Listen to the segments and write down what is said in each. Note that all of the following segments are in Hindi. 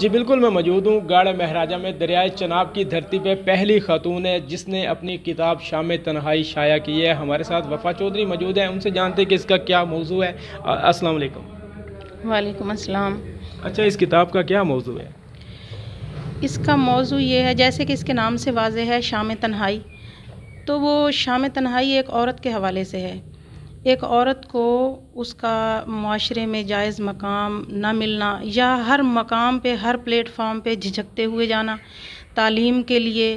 जी बिल्कुल, मैं मौजूद हूँ गाड़ा महाराजा में। दरियाए चनाब की धरती पे पहली खातून है जिसने अपनी किताब शाम तन्हाई शाया की है। हमारे साथ वफ़ा चौधरी मौजूद हैं, उनसे जानते हैं कि इसका क्या मौजू है। अस्सलाम वालेकुम। वालेकुम अस्सलाम। अच्छा, इस किताब का क्या मौजू है? इसका मौजू ये है, जैसे कि इसके नाम से वाज़ेह है, शाम तन्हाई। तो वो शाम तन्हाई एक औरत के हवाले से है। एक औरत को उसका मुआशरे में जायज़ मकाम ना मिलना, या हर मकाम पे, हर प्लेटफॉर्म पे झिझकते हुए जाना, तालीम के लिए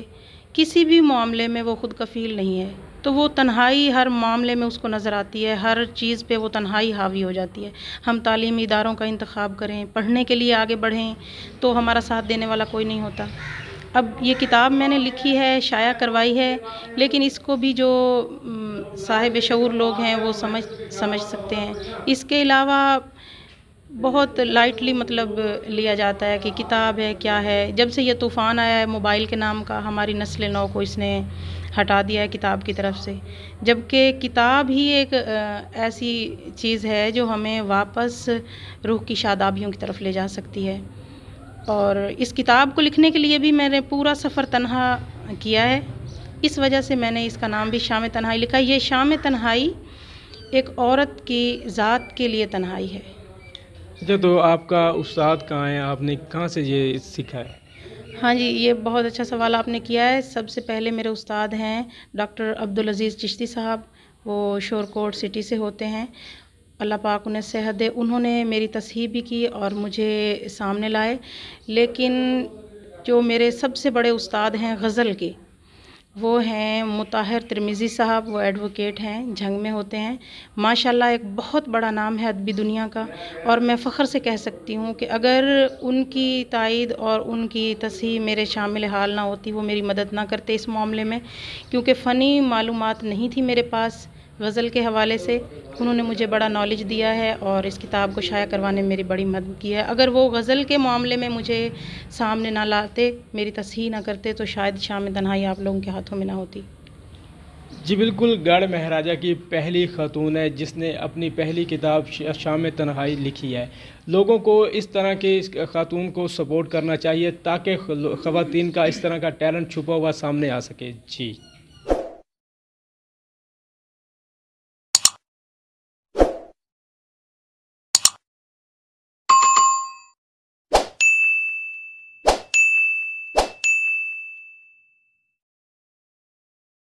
किसी भी मामले में वो खुद कफ़ील नहीं है। तो वो तन्हाई हर मामले में उसको नज़र आती है, हर चीज़ पे वो तन्हाई हावी हो जाती है। हम तालीमी इदारों का इंतखाब करें, पढ़ने के लिए आगे बढ़ें, तो हमारा साथ देने वाला कोई नहीं होता। अब ये किताब मैंने लिखी है, शाया करवाई है, लेकिन इसको भी जो साहिब शऊर लोग हैं वो समझ सकते हैं। इसके अलावा बहुत लाइटली मतलब लिया जाता है कि किताब है क्या है। जब से ये तूफ़ान आया है मोबाइल के नाम का, हमारी नस्ल नौ को इसने हटा दिया है किताब की तरफ से, जबकि किताब ही एक ऐसी चीज़ है जो हमें वापस रूह की शादाबियों की तरफ ले जा सकती है। और इस किताब को लिखने के लिए भी मैंने पूरा सफ़र तन्हा किया है। इस वजह से मैंने इसका नाम भी शाम तन्हाई लिखा है। ये शाम तन्हाई एक औरत की ज़ात के लिए तन्हाई है। अच्छा, तो आपका उस्ताद कहाँ है? आपने कहाँ से ये सीखा है? हाँ जी, ये बहुत अच्छा सवाल आपने किया है। सबसे पहले मेरे उस्ताद हैं डॉक्टर अब्दुल अज़ीज़ चिश्ती साहब। वो शोरकोट सिटी से होते हैं, अल्लाह पाक उन्हें सेहत दे। उन्होंने मेरी तस्हीह भी की और मुझे सामने लाए। लेकिन जो मेरे सबसे बड़े उस्ताद हैं गज़ल के, वो हैं मुताहिर तिरमिज़ी साहब। वो एडवोकेट हैं, झंग में होते हैं। माशाल्लाह एक बहुत बड़ा नाम है अदबी दुनिया का, और मैं फ़ख्र से कह सकती हूँ कि अगर उनकी तायीद और उनकी तस्हीह मेरे शामिल हाल ना होती, वो मेरी मदद ना करते इस मामले में, क्योंकि फ़नी मालूमात नहीं थी मेरे पास गज़ल के हवाले से। उन्होंने मुझे बड़ा नॉलेज दिया है और इस किताब को शाया करवाने में मेरी बड़ी मदद की है। अगर वो गज़ल के मामले में मुझे सामने ना लाते, मेरी तस्हीह ना करते, तो शायद शाम तन्हाई आप लोगों के हाथों में ना होती। जी बिल्कुल, गढ़ महाराजा की पहली खातून है जिसने अपनी पहली किताब शाम तन्हाई लिखी है। लोगों को इस तरह के इस खातून को सपोर्ट करना चाहिए ताकि ख़वातीन का इस तरह का टैलेंट छुपा हुआ सामने आ सके। जी।